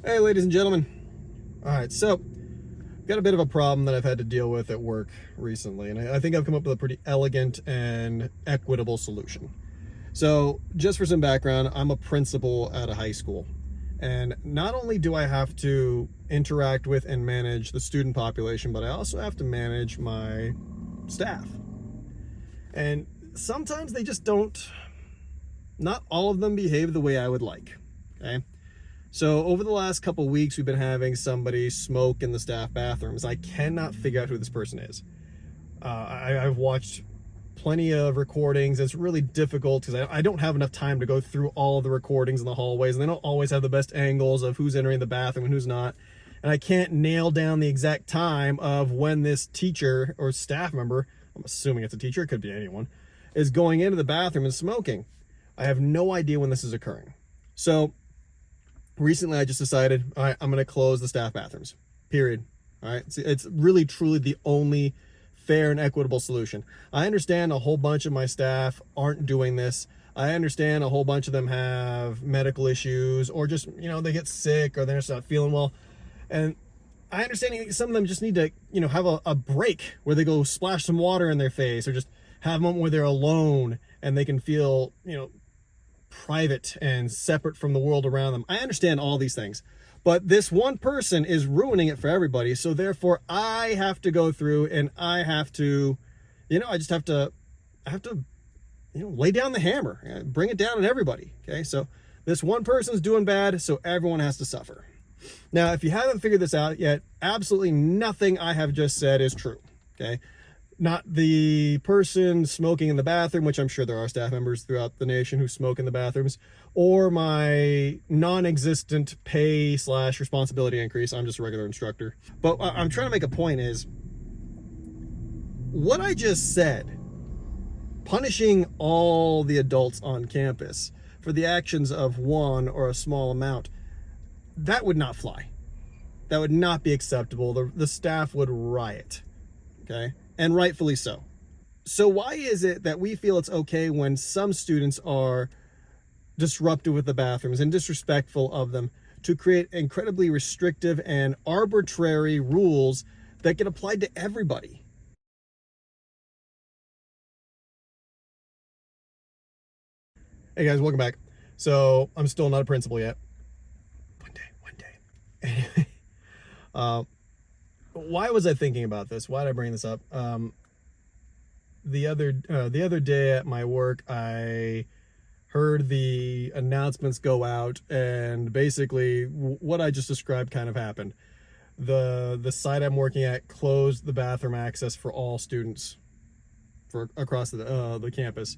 Hey, ladies and gentlemen. All right, so got a bit of a problem that I've had to deal with at work recently, and I think I've come up with a pretty elegant and equitable solution. So, just for some background, I'm a principal at a high school, and not only do I have to interact with and manage the student population, but I also have to manage my staff. And sometimes they just don't, not all of them behave the way I would like, okay? So over the last couple of weeks, we've been having somebody smoke in the staff bathrooms. I cannot figure out who this person is. I've watched plenty of recordings. It's really difficult because I don't have enough time to go through all the recordings in the hallways, and they don't always have the best angles of who's entering the bathroom and who's not. And I can't nail down the exact time of when this teacher or staff member, I'm assuming it's a teacher, it could be anyone, is going into the bathroom and smoking. I have no idea when this is occurring. So recently, I just decided, all right, I'm going to close the staff bathrooms, period. All right. It's really, truly the only fair and equitable solution. I understand a whole bunch of my staff aren't doing this. I understand a whole bunch of them have medical issues or just, they get sick or they're just not feeling well. And I understand some of them just need to, have a break where they go splash some water in their face or just have a moment where they're alone and they can feel, private and separate from the world around them. I understand all these things, but this one person is ruining it for everybody. So therefore I have to go through and I have to, I have to, lay down the hammer, bring it down on everybody. Okay. So this one person's doing bad, so everyone has to suffer. Now, if you haven't figured this out yet, absolutely nothing I have just said is true. Okay. Not the person smoking in the bathroom, which I'm sure there are staff members throughout the nation who smoke in the bathrooms, or my non-existent pay/responsibility increase. I'm just a regular instructor. But I'm trying to make a point is, what I just said, punishing all the adults on campus for the actions of one or a small amount, that would not fly. That would not be acceptable. The staff would riot, okay? And rightfully so. So why is it that we feel it's okay when some students are disruptive with the bathrooms and disrespectful of them to create incredibly restrictive and arbitrary rules that get applied to everybody? Hey guys, welcome back. So I'm still not a principal yet. One day. Anyway, why was I thinking about this? Why did I bring this up? The other day at my work, I heard the announcements go out, and basically what I just described kind of happened. The site I'm working at closed the bathroom access for all students across the campus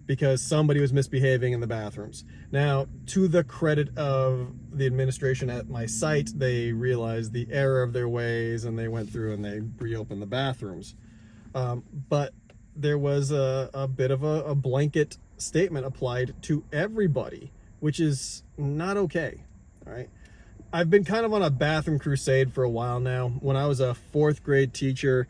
because somebody was misbehaving in the bathrooms. Now, to the credit of the administration at my site, they realized the error of their ways and they went through and they reopened the bathrooms. But there was a bit of a blanket statement applied to everybody, which is not okay. All right. I've been kind of on a bathroom crusade for a while now. When I was a fourth grade teacher,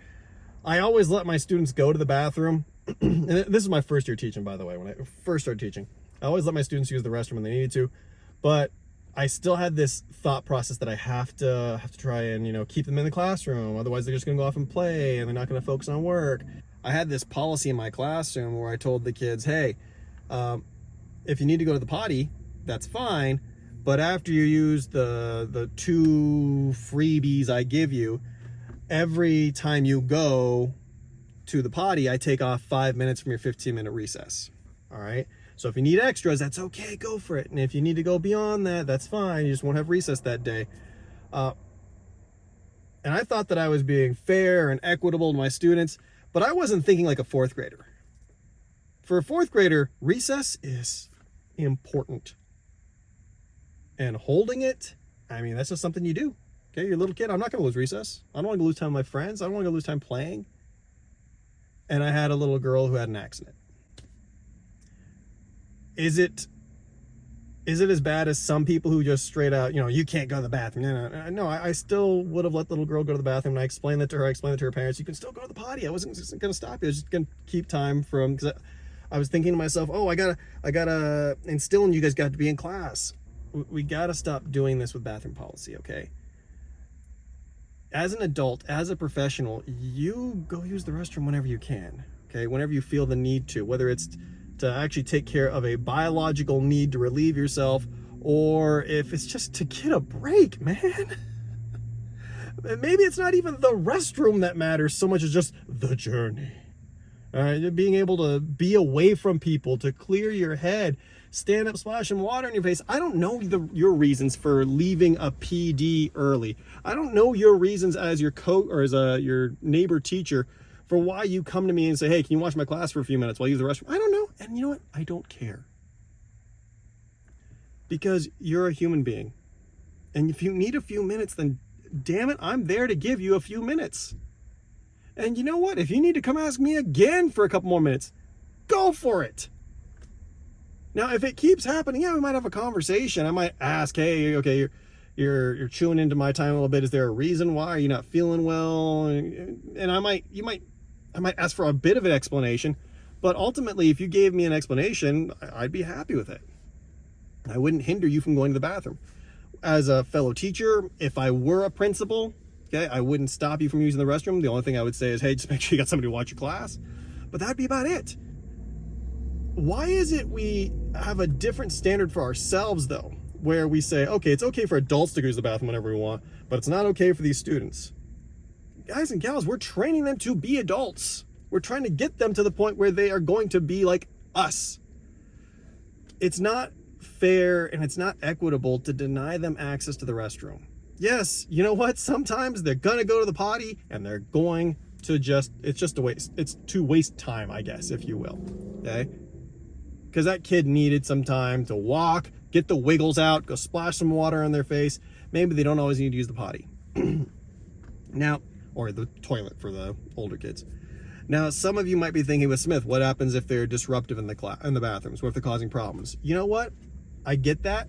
I always let my students go to the bathroom. And this is my first year teaching, by the way. When I first started teaching, I always let my students use the restroom when they needed to, but I still had this thought process that I have to try and keep them in the classroom. Otherwise, they're just going to go off and play, and they're not going to focus on work. I had this policy in my classroom where I told the kids, "Hey, if you need to go to the potty, that's fine, but after you use the 2 freebies I give you, every time you go to the potty, I take off 5 minutes from your 15-minute recess." All right. So if you need extras, that's okay. Go for it. And if you need to go beyond that, that's fine. You just won't have recess that day. And I thought that I was being fair and equitable to my students, but I wasn't thinking like a fourth grader. For a fourth grader, recess is important. And holding it, that's just something you do. Okay, you're a little kid. I'm not going to lose recess. I don't want to lose time with my friends. I don't want to lose time playing. And I had a little girl who had an accident. Is it as bad as some people who just straight out, you can't go to the bathroom? No, I still would have let the little girl go to the bathroom, and I explained that to her. I explained it to her parents. You can still go to the potty. I wasn't just going to stop you. I was just going to keep time because I was thinking to myself, oh, I gotta instill in you guys got to be in class. we got to stop doing this with bathroom policy, okay? As an adult, as a professional, you go use the restroom whenever you can, okay? Whenever you feel the need to, whether it's to actually take care of a biological need to relieve yourself, or if it's just to get a break, man. Maybe it's not even the restroom that matters so much as just the journey. All right, being able to be away from people, to clear your head, stand up, splashing water in your face. I don't know your reasons for leaving a PD early. I don't know your reasons as your your neighbor teacher for why you come to me and say, hey, can you watch my class for a few minutes while I use the restroom? I don't know. And you know what? I don't care. Because you're a human being. And if you need a few minutes, then damn it, I'm there to give you a few minutes. And you know what? If you need to come ask me again for a couple more minutes, go for it. Now, if it keeps happening, yeah, we might have a conversation. I might ask, hey, okay, you're chewing into my time a little bit. Is there a reason why? Are you not feeling well? And I might ask for a bit of an explanation. But ultimately, if you gave me an explanation, I'd be happy with it. I wouldn't hinder you from going to the bathroom. As a fellow teacher, if I were a principal, okay, I wouldn't stop you from using the restroom. The only thing I would say is, hey, just make sure you got somebody to watch your class. But that'd be about it. Why is it we have a different standard for ourselves, though, where we say, okay, it's okay for adults to go to the bathroom whenever we want, but it's not okay for these students? Guys and gals, we're training them to be adults. We're trying to get them to the point where they are going to be like us. It's not fair and it's not equitable to deny them access to the restroom. Yes, you know what? Sometimes they're gonna go to the potty and they're going to it's just a waste. It's to waste time, I guess, if you will. Okay? Because that kid needed some time to walk, get the wiggles out, go splash some water on their face. Maybe they don't always need to use the potty. Now, or the toilet for the older kids. Now, some of you might be thinking with Smith, what happens if they're disruptive in the bathrooms? What if they're causing problems? You know what? I get that.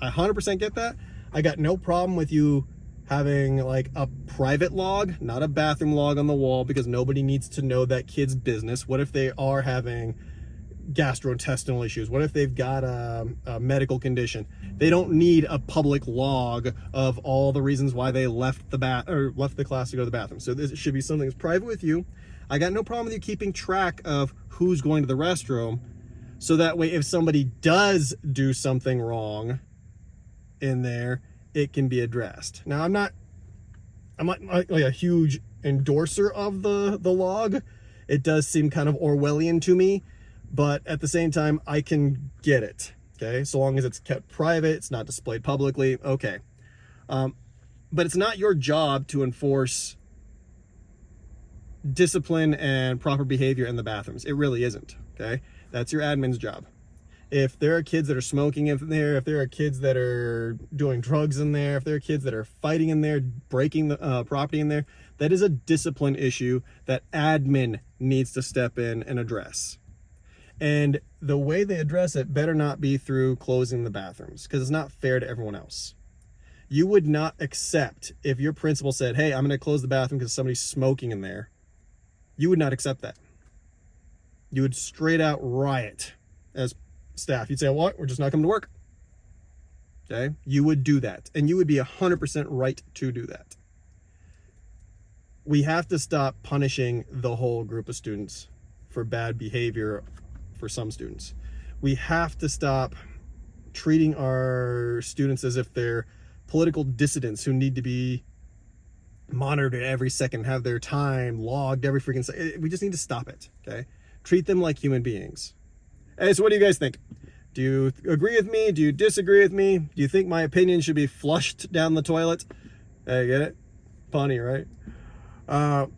I 100% get that. I got no problem with you having like a private log, not a bathroom log on the wall, because nobody needs to know that kid's business. What if they are having gastrointestinal issues? What if they've got a medical condition? They don't need a public log of all the reasons why they left the class to go to the bathroom. So this should be something that's private with you. I got no problem with you keeping track of who's going to the restroom, so that way if somebody does do something wrong in there, it can be addressed. Now, I'm not like a huge endorser of the log. It does seem kind of Orwellian to me, but at the same time, I can get it. Okay, so long as it's kept private, it's not displayed publicly. Okay, but it's not your job to enforce discipline and proper behavior in the bathrooms. It really isn't. Okay, that's your admin's job. If there are kids that are smoking in there, if there are kids that are doing drugs in there, if there are kids that are fighting in there, breaking the property in there, that is a discipline issue that admin needs to step in and address. And the way they address it better not be through closing the bathrooms, because it's not fair to everyone else. You would not accept if your principal said, hey, I'm going to close the bathroom because somebody's smoking in there. You would not accept that. You would straight out riot as staff. You'd say, what? We're just not coming to work. Okay? You would do that. And you would be 100% right to do that. We have to stop punishing the whole group of students for bad behavior for some students. We have to stop treating our students as if they're political dissidents who need to be monitored every second, have their time logged every freaking second. We just need to stop it, okay? Treat them like human beings. Hey, so what do you guys think? Do you agree with me? Do you disagree with me? Do you think my opinion should be flushed down the toilet? Hey, get it? Punny, right?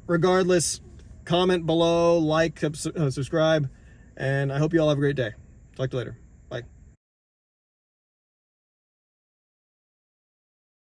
Regardless, comment below, like, subscribe, and I hope you all have a great day. Talk to you later.